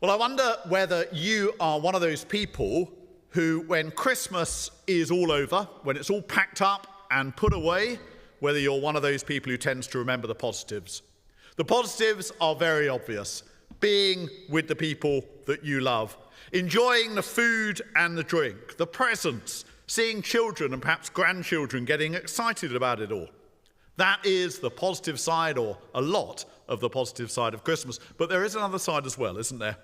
Well, I wonder whether you are one of those people who, when Christmas is all over, when it's all packed up and put away, whether you're one of those people who tends to remember the positives. The positives are very obvious. Being with the people that you love, enjoying the food and the drink, the presents, seeing children and perhaps grandchildren getting excited about it all. That is the positive side, or a lot of the positive side of Christmas. But there is another side as well, isn't there?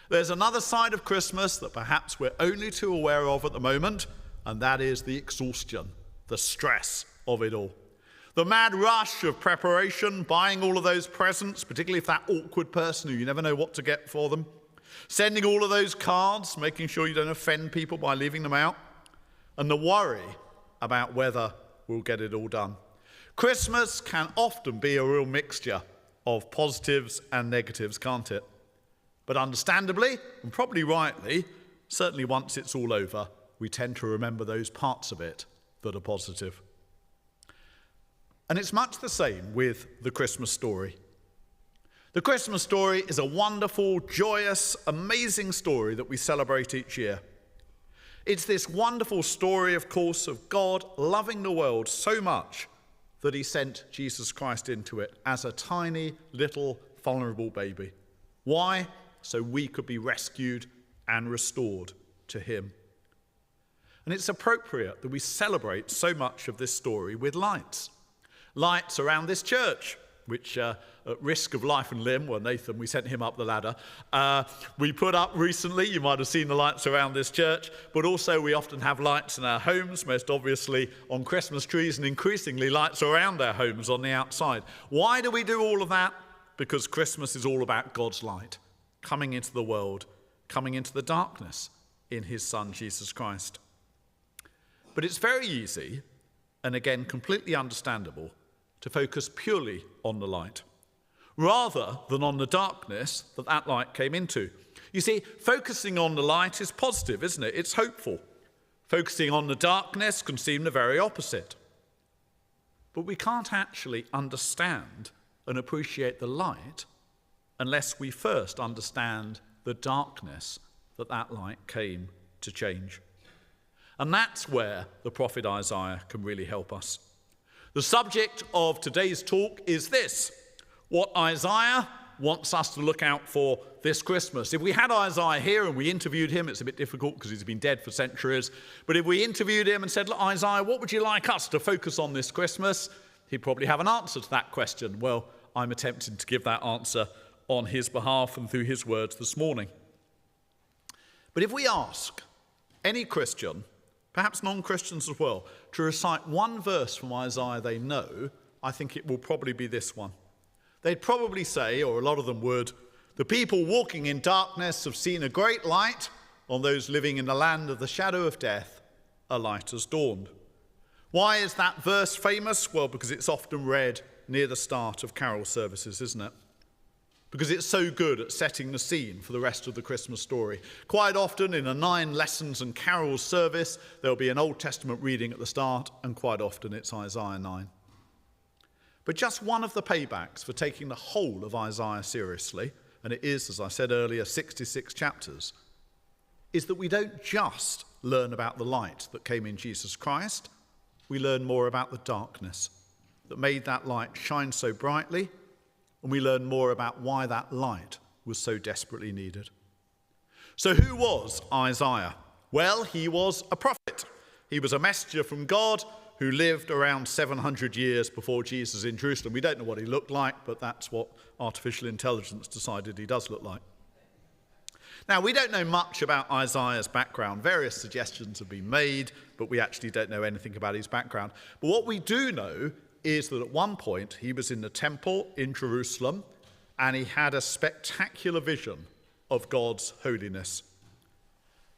There's another side of Christmas that perhaps we're only too aware of at the moment, and that is the exhaustion, the stress of it all. The mad rush of preparation, buying all of those presents, particularly if that awkward person who you never know what to get for them, sending all of those cards, making sure you don't offend people by leaving them out, and the worry about whether we'll get it all done. Christmas can often be a real mixture of positives and negatives, can't it? But understandably, and probably rightly, certainly once it's all over, we tend to remember those parts of it that are positive. And it's much the same with the Christmas story. The Christmas story is a wonderful, joyous, amazing story that we celebrate each year. It's this wonderful story, of course, of God loving the world so much that he sent Jesus Christ into it as a tiny, little, vulnerable baby. Why? So we could be rescued and restored to him. And it's appropriate that we celebrate so much of this story with lights. Lights around this church, which at risk of life and limb, well, Nathan, we sent him up the ladder, we put up recently. You might have seen the lights around this church, but also we often have lights in our homes, most obviously on Christmas trees, and increasingly lights around our homes on the outside. Why do we do all of that? Because Christmas is all about God's light coming into the world, coming into the darkness in his Son, Jesus Christ. But it's very easy, and again completely understandable, to focus purely on the light, rather than on the darkness that light came into. You see, focusing on the light is positive, isn't it? It's hopeful. Focusing on the darkness can seem the very opposite. But we can't actually understand and appreciate the light unless we first understand the darkness that light came to change. And that's where the prophet Isaiah can really help us. The subject of today's talk is this: what Isaiah wants us to look out for this Christmas. If we had Isaiah here and we interviewed him, it's a bit difficult because he's been dead for centuries, but if we interviewed him and said, look, Isaiah, what would you like us to focus on this Christmas? He'd probably have an answer to that question. Well, I'm attempting to give that answer on his behalf and through his words this morning. But if we ask any Christian, perhaps non-Christians as well, to recite one verse from Isaiah they know, I think it will probably be this one. They'd probably say, or a lot of them would, the people walking in darkness have seen a great light. On those living in the land of the shadow of death, a light has dawned. Why is that verse famous? Well, because it's often read near the start of carol services, isn't it? Because it's so good at setting the scene for the rest of the Christmas story. Quite often in a 9 lessons and carols service, there'll be an Old Testament reading at the start, and quite often it's Isaiah 9. But just one of the paybacks for taking the whole of Isaiah seriously, and it is, as I said earlier, 66 chapters, is that we don't just learn about the light that came in Jesus Christ, we learn more about the darkness that made that light shine so brightly, and we learn more about why that light was so desperately needed. So who was Isaiah? Well, he was a prophet. He was a messenger from God who lived around 700 years before Jesus in Jerusalem. We don't know what he looked like, but that's what artificial intelligence decided he does look like. Now, we don't know much about Isaiah's background. Various suggestions have been made, but we actually don't know anything about his background. But what we do know is that at one point he was in the temple in Jerusalem and he had a spectacular vision of God's holiness.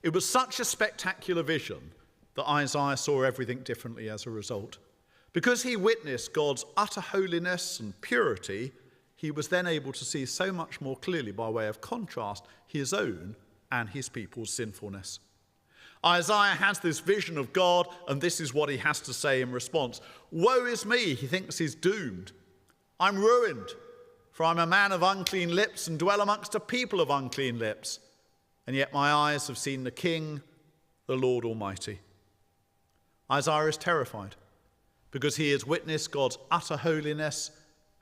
It was such a spectacular vision that Isaiah saw everything differently as a result. Because he witnessed God's utter holiness and purity, he was then able to see so much more clearly, by way of contrast, his own and his people's sinfulness. Isaiah has this vision of God, and this is what he has to say in response. Woe is me, he thinks he's doomed. I'm ruined, For I'm a man of unclean lips and dwell amongst a people of unclean lips. And yet my eyes have seen the King, the Lord Almighty. Isaiah is terrified because he has witnessed God's utter holiness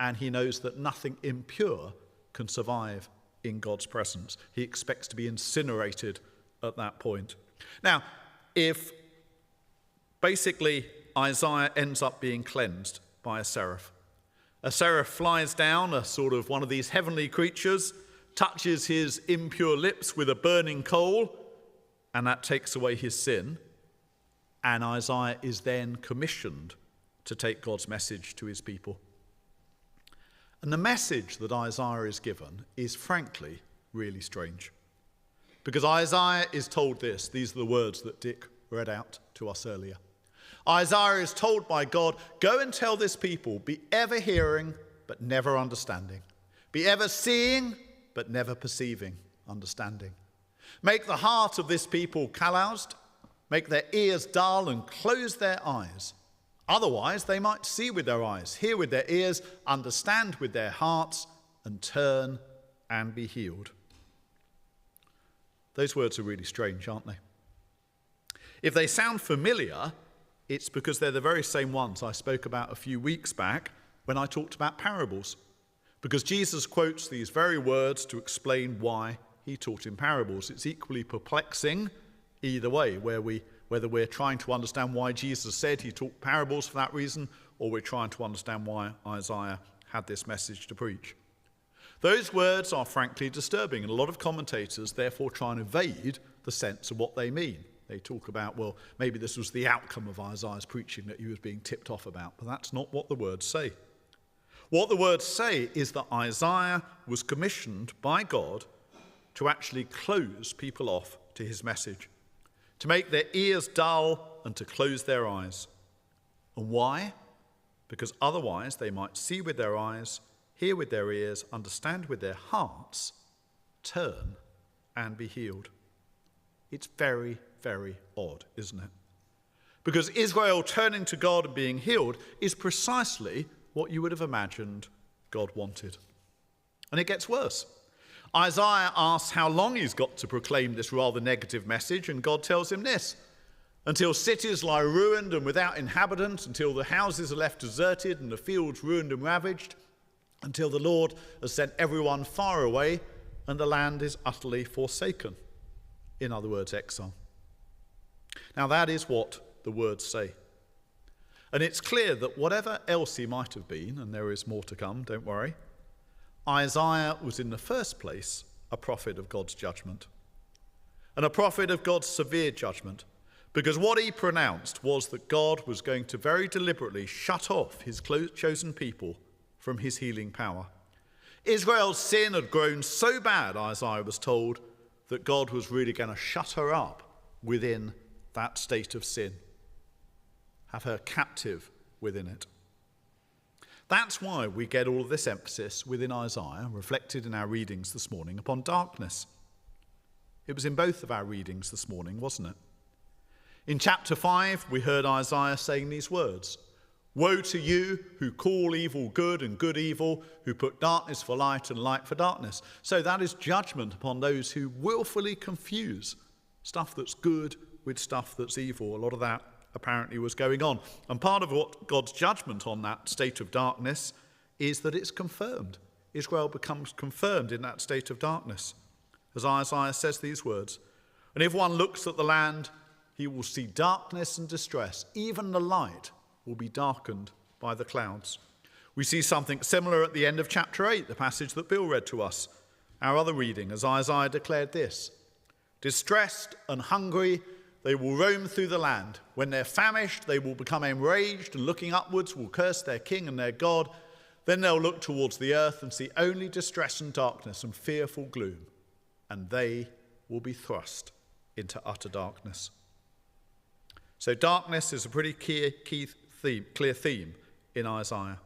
and he knows that nothing impure can survive in God's presence. He expects to be incinerated at that point. Now, if basically Isaiah ends up being cleansed by a seraph flies down, a sort of one of these heavenly creatures, touches his impure lips with a burning coal, and that takes away his sin. And Isaiah is then commissioned to take God's message to his people. And the message that Isaiah is given is frankly really strange. Because Isaiah is told this. These are the words that Dick read out to us earlier. Isaiah is told by God, go and tell this people, be ever hearing but never understanding. Be ever seeing but never perceiving, understanding. Make the heart of this people calloused, make their ears dull and close their eyes. Otherwise they might see with their eyes, hear with their ears, understand with their hearts, and turn and be healed. Those words are really strange, aren't they? If they sound familiar, it's because they're the very same ones I spoke about a few weeks back when I talked about parables. Because Jesus quotes these very words to explain why he taught in parables. It's equally perplexing either way, whether we're trying to understand why Jesus said he taught parables for that reason, or we're trying to understand why Isaiah had this message to preach. Those words are frankly disturbing, and a lot of commentators therefore try and evade the sense of what they mean. They talk about, well, maybe this was the outcome of Isaiah's preaching that he was being tipped off about, but that's not what the words say. What the words say is that Isaiah was commissioned by God to actually close people off to his message, to make their ears dull and to close their eyes. And why? Because otherwise they might see with their eyes, hear with their ears, understand with their hearts, turn and be healed. It's very, very odd, isn't it? Because Israel turning to God and being healed is precisely what you would have imagined God wanted. And it gets worse. Isaiah asks how long he's got to proclaim this rather negative message, and God tells him this: until cities lie ruined and without inhabitants, until the houses are left deserted and the fields ruined and ravaged, until the Lord has sent everyone far away and the land is utterly forsaken. In other words, exile. Now that is what the words say. And it's clear that whatever else he might have been, and there is more to come, don't worry, Isaiah was in the first place a prophet of God's judgment. And a prophet of God's severe judgment, because what he pronounced was that God was going to very deliberately shut off his chosen people from his healing power. Israel's sin had grown so bad, Isaiah was told, that God was really going to shut her up within that state of sin, have her captive within it. That's why we get all of this emphasis within Isaiah, reflected in our readings this morning, upon darkness. It was in both of our readings this morning, wasn't it? In chapter 5, we heard Isaiah saying these words: woe to you who call evil good and good evil, who put darkness for light and light for darkness. So that is judgment upon those who willfully confuse stuff that's good with stuff that's evil. A lot of that apparently was going on. And part of what God's judgment on that state of darkness is that it's confirmed. Israel becomes confirmed in that state of darkness. As Isaiah says these words, and if one looks at the land, he will see darkness and distress. Even the light will be darkened by the clouds. We see something similar at the end of chapter 8, the passage that Bill read to us, our other reading, as Isaiah declared this: distressed and hungry, they will roam through the land. When they're famished, they will become enraged, and looking upwards will curse their king and their God. Then they'll look towards the earth and see only distress and darkness and fearful gloom, and they will be thrust into utter darkness. So darkness is a pretty clear theme in Isaiah.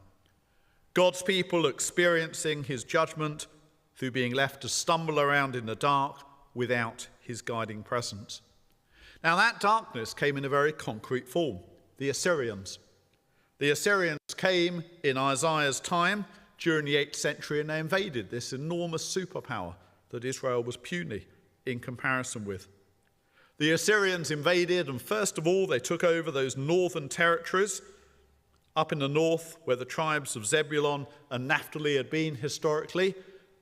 God's people experiencing his judgment through being left to stumble around in the dark without his guiding presence. Now that darkness came in a very concrete form: the Assyrians. The Assyrians came in Isaiah's time during the 8th century, and they invaded this enormous superpower that Israel was puny in comparison with. The Assyrians invaded, and first of all, they took over those northern territories up in the north where the tribes of Zebulun and Naphtali had been historically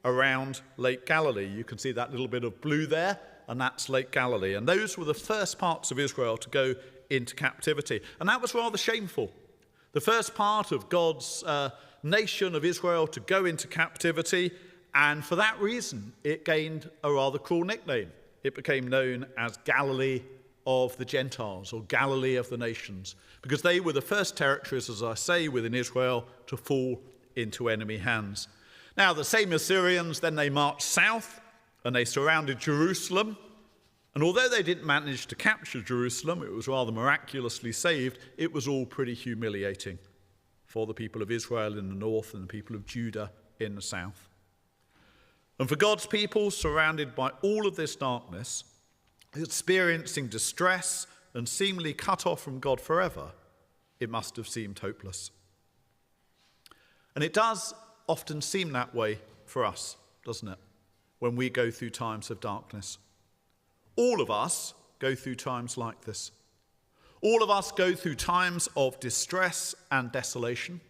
around Lake Galilee. You can see that little bit of blue there, and that's Lake Galilee. And those were the first parts of Israel to go into captivity. And that was rather shameful. The first part of God's nation of Israel to go into captivity, and for that reason, it gained a rather cruel nickname. It became known as Galilee of the Gentiles, or Galilee of the nations, because they were the first territories, as I say, within Israel to fall into enemy hands. Now, the same Assyrians, then they marched south, and they surrounded Jerusalem, and although they didn't manage to capture Jerusalem, it was rather miraculously saved. It was all pretty humiliating for the people of Israel in the north and the people of Judah in the south. And for God's people, surrounded by all of this darkness, experiencing distress and seemingly cut off from God forever, it must have seemed hopeless. And it does often seem that way for us, doesn't it, when we go through times of darkness. All of us go through times like this. All of us go through times of distress and desolation.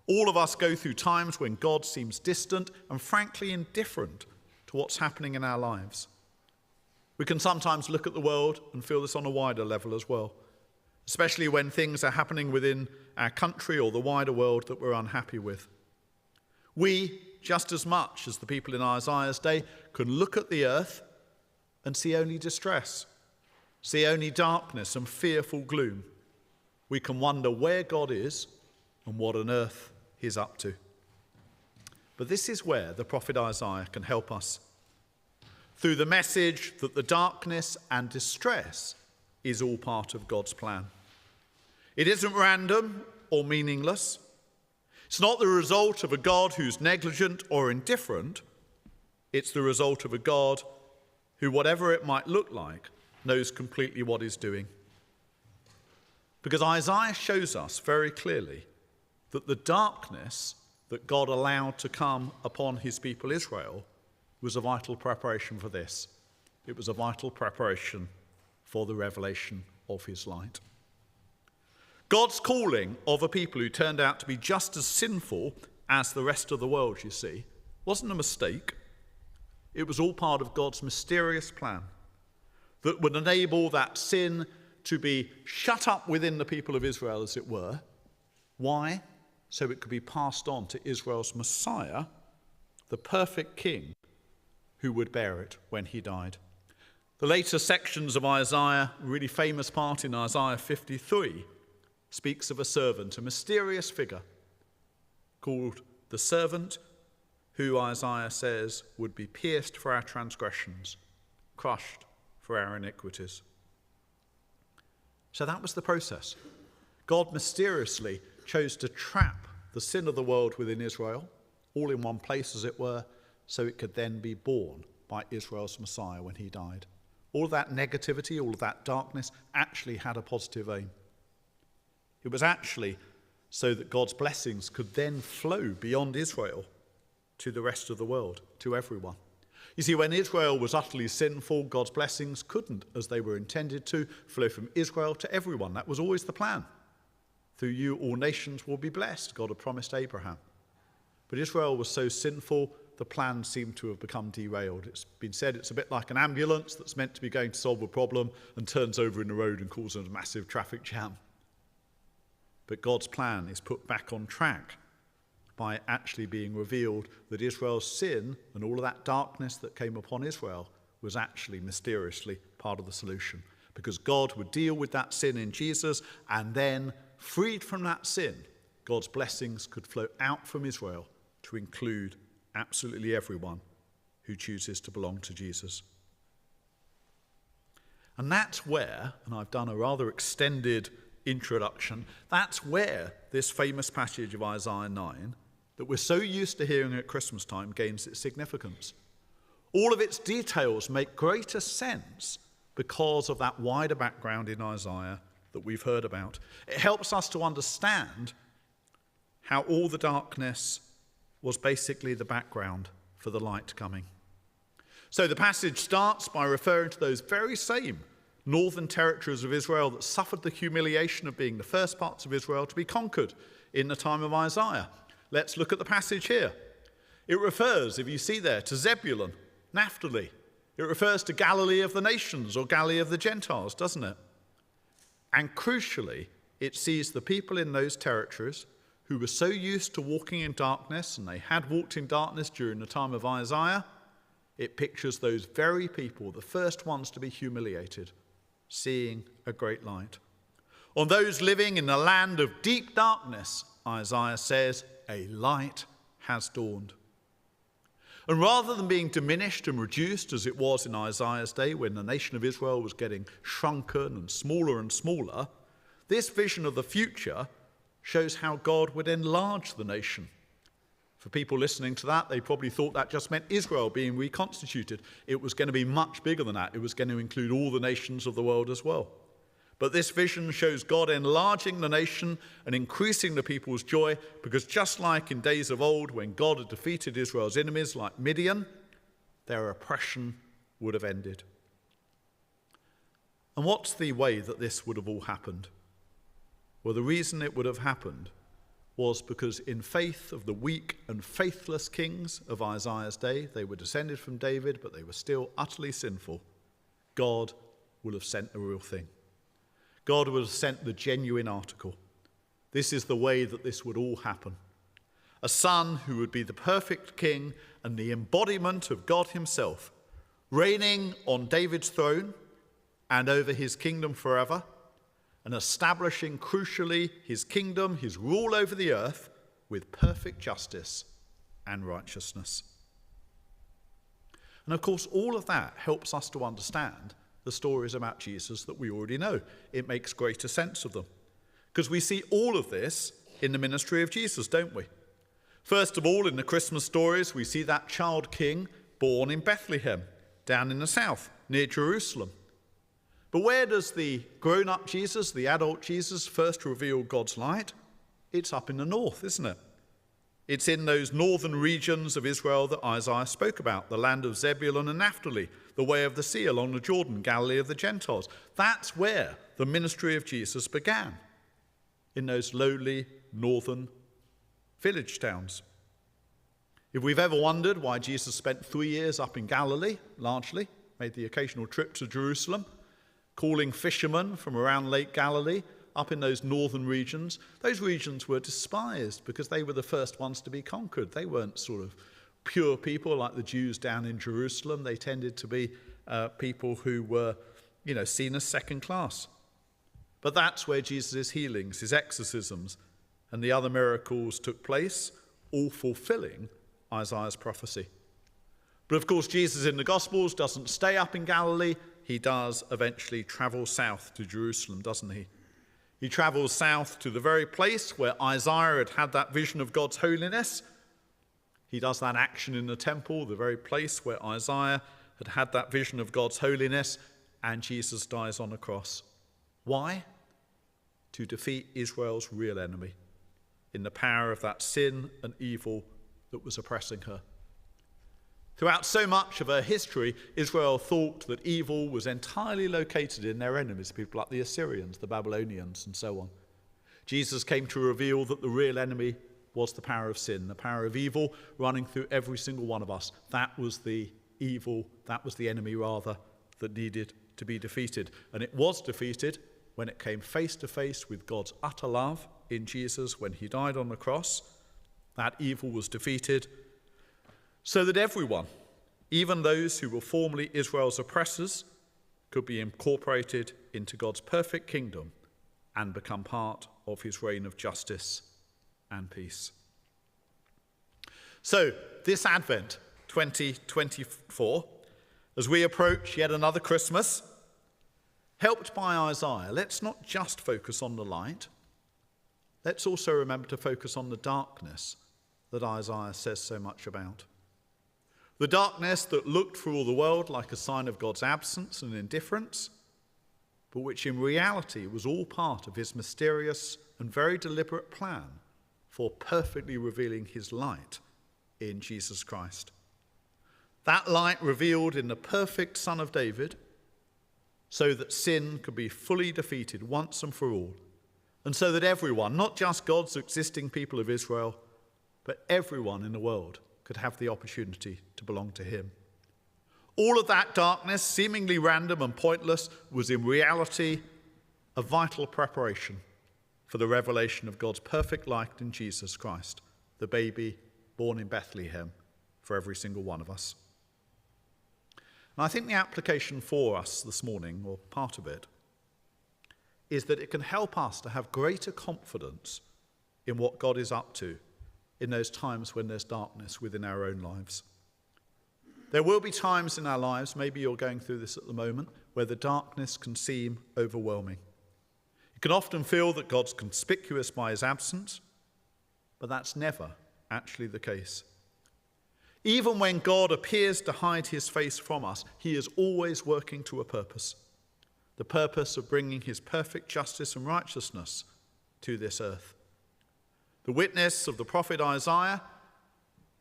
All of us go through times when God seems distant and frankly indifferent to what's happening in our lives. We can sometimes look at the world and feel this on a wider level as well, especially when things are happening within our country or the wider world that we're unhappy with. We, just as much as the people in Isaiah's day, can look at the earth and see only distress, see only darkness and fearful gloom. We can wonder where God is and what on earth he's up to. But this is where the prophet Isaiah can help us, through the message that the darkness and distress is all part of God's plan. It isn't random or meaningless. It's not the result of a God who's negligent or indifferent. It's the result of a God who, whatever it might look like, knows completely what he's doing. Because Isaiah shows us very clearly that the darkness that God allowed to come upon his people Israel was a vital preparation for this. It was a vital preparation for the revelation of his light. God's calling of a people who turned out to be just as sinful as the rest of the world, you see, wasn't a mistake. It was all part of God's mysterious plan that would enable that sin to be shut up within the people of Israel, as it were. Why? So it could be passed on to Israel's Messiah, the perfect king, who would bear it when he died. The later sections of Isaiah, a really famous part in Isaiah 53, speaks of a servant, a mysterious figure called the servant, who Isaiah says would be pierced for our transgressions, crushed for our iniquities. So that was the process. God mysteriously chose to trap the sin of the world within Israel, all in one place as it were, so it could then be borne by Israel's Messiah when he died. All of that negativity, all of that darkness actually had a positive aim. It was actually so that God's blessings could then flow beyond Israel to the rest of the world, to everyone. You see, when Israel was utterly sinful, God's blessings couldn't, as they were intended to, flow from Israel to everyone. That was always the plan. Through you, all nations will be blessed, God had promised Abraham. But Israel was so sinful, the plan seemed to have become derailed. It's been said it's a bit like an ambulance that's meant to be going to solve a problem and turns over in the road and causes a massive traffic jam. But God's plan is put back on track by actually being revealed that Israel's sin and all of that darkness that came upon Israel was actually mysteriously part of the solution. Because God would deal with that sin in Jesus, and then, freed from that sin, God's blessings could flow out from Israel to include absolutely everyone who chooses to belong to Jesus. And that's where, and I've done a rather extended introduction, that's where this famous passage of Isaiah 9 that we're so used to hearing at Christmas time gains its significance. All of its details make greater sense because of that wider background in Isaiah that we've heard about. It helps us to understand how all the darkness was basically the background for the light coming. So the passage starts by referring to those very same northern territories of Israel that suffered the humiliation of being the first parts of Israel to be conquered in the time of Isaiah. Let's look at the passage here. It refers, if you see there, to Zebulun, Naphtali. It refers to Galilee of the nations or Galilee of the Gentiles, doesn't it? And crucially, it sees the people in those territories who were so used to walking in darkness, and they had walked in darkness during the time of Isaiah. It pictures those very people, the first ones to be humiliated, seeing a great light. On those living in the land of deep darkness, Isaiah says, a light has dawned. And rather than being diminished and reduced as it was in Isaiah's day when the nation of Israel was getting shrunken and smaller, this vision of the future shows how God would enlarge the nation. For people listening to that, they probably thought that just meant Israel being reconstituted. It was going to be much bigger than that. It was going to include all the nations of the world as well. But this vision shows God enlarging the nation and increasing the people's joy, because just like in days of old when God had defeated Israel's enemies like Midian, their oppression would have ended. And what's the way that this would have all happened? Well, the reason it would have happened was because in faith of the weak and faithless kings of Isaiah's day, they were descended from David, but they were still utterly sinful. God will have sent the real thing. God would have sent the genuine article. This is the way that this would all happen. A son who would be the perfect king and the embodiment of God himself, reigning on David's throne and over his kingdom forever, and establishing crucially his kingdom, his rule over the earth, with perfect justice and righteousness. And of course, all of that helps us to understand the stories about Jesus that we already know. It makes greater sense of them, because we see all of this in the ministry of Jesus, don't we? First of all, in the Christmas stories, we see that child king born in Bethlehem, down in the south, near Jerusalem. But where does the grown-up Jesus, the adult Jesus, first reveal God's light? It's up in the north, isn't it? It's in those northern regions of Israel that Isaiah spoke about, the land of Zebulun and Naphtali, the way of the sea along the Jordan, Galilee of the Gentiles. That's where the ministry of Jesus began, in those lowly northern village towns. If we've ever wondered why Jesus spent 3 years up in Galilee, largely, made the occasional trip to Jerusalem, calling fishermen from around Lake Galilee up in those northern regions, those regions were despised because they were the first ones to be conquered. They weren't sort of pure people like the Jews down in Jerusalem. They tended to be people who were, seen as second class. But that's where Jesus' healings, his exorcisms, and the other miracles took place, all fulfilling Isaiah's prophecy. But of course, Jesus in the Gospels doesn't stay up in Galilee. He does eventually travel south to Jerusalem, doesn't he? He travels south to the very place where Isaiah had that vision of God's holiness. He does that action in the temple, the very place where Isaiah had that vision of God's holiness, and Jesus dies on the cross. Why? To defeat Israel's real enemy in the power of that sin and evil that was oppressing her. Throughout so much of her history, Israel thought that evil was entirely located in their enemies, people like the Assyrians, the Babylonians, and so on. Jesus came to reveal that the real enemy was the power of sin, the power of evil running through every single one of us. That was the evil, that was the enemy rather, that needed to be defeated. And it was defeated when it came face to face with God's utter love in Jesus when he died on the cross. That evil was defeated, so that everyone, even those who were formerly Israel's oppressors, could be incorporated into God's perfect kingdom and become part of his reign of justice and peace. So, this Advent 2024, as we approach yet another Christmas, helped by Isaiah, let's not just focus on the light. Let's also remember to focus on the darkness that Isaiah says so much about. The darkness that looked for all the world like a sign of God's absence and indifference, but which in reality was all part of his mysterious and very deliberate plan for perfectly revealing his light in Jesus Christ. That light revealed in the perfect Son of David, so that sin could be fully defeated once and for all, and so that everyone, not just God's existing people of Israel, but everyone in the world could have the opportunity to belong to him. All of that darkness, seemingly random and pointless, was in reality a vital preparation for the revelation of God's perfect light in Jesus Christ, the baby born in Bethlehem for every single one of us. And I think the application for us this morning, or part of it, is that it can help us to have greater confidence in what God is up to in those times when there's darkness within our own lives. There will be times in our lives, maybe you're going through this at the moment, where the darkness can seem overwhelming. You can often feel that God's conspicuous by his absence, but that's never actually the case. Even when God appears to hide his face from us, he is always working to a purpose, the purpose of bringing his perfect justice and righteousness to this earth. The witness of the prophet Isaiah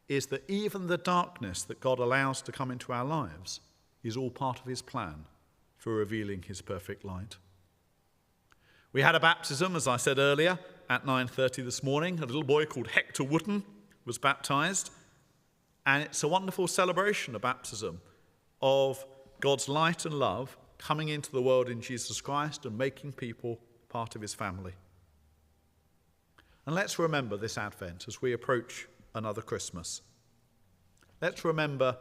is that even the darkness that God allows to come into our lives is all part of his plan for revealing his perfect light. We had a baptism, as I said earlier, at 9:30 this morning. A little boy called Hector Wooden was baptized. And it's a wonderful celebration, a baptism, of God's light and love coming into the world in Jesus Christ and making people part of his family. And let's remember this Advent as we approach another Christmas. Let's remember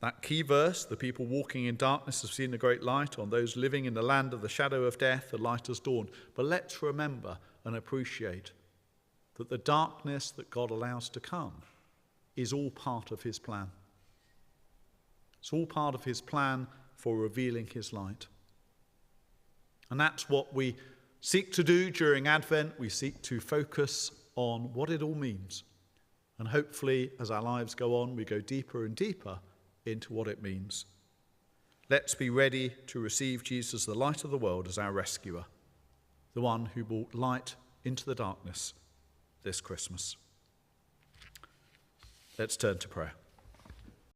that key verse, the people walking in darkness have seen the great light. On those living in the land of the shadow of death, the light has dawned. But let's remember and appreciate that the darkness that God allows to come is all part of his plan. It's all part of his plan for revealing his light. And that's what we seek to do during Advent. We seek to focus on what it all means. And hopefully, as our lives go on, we go deeper and deeper into what it means. Let's be ready to receive Jesus, the light of the world, as our rescuer, the one who brought light into the darkness this Christmas. Let's turn to prayer.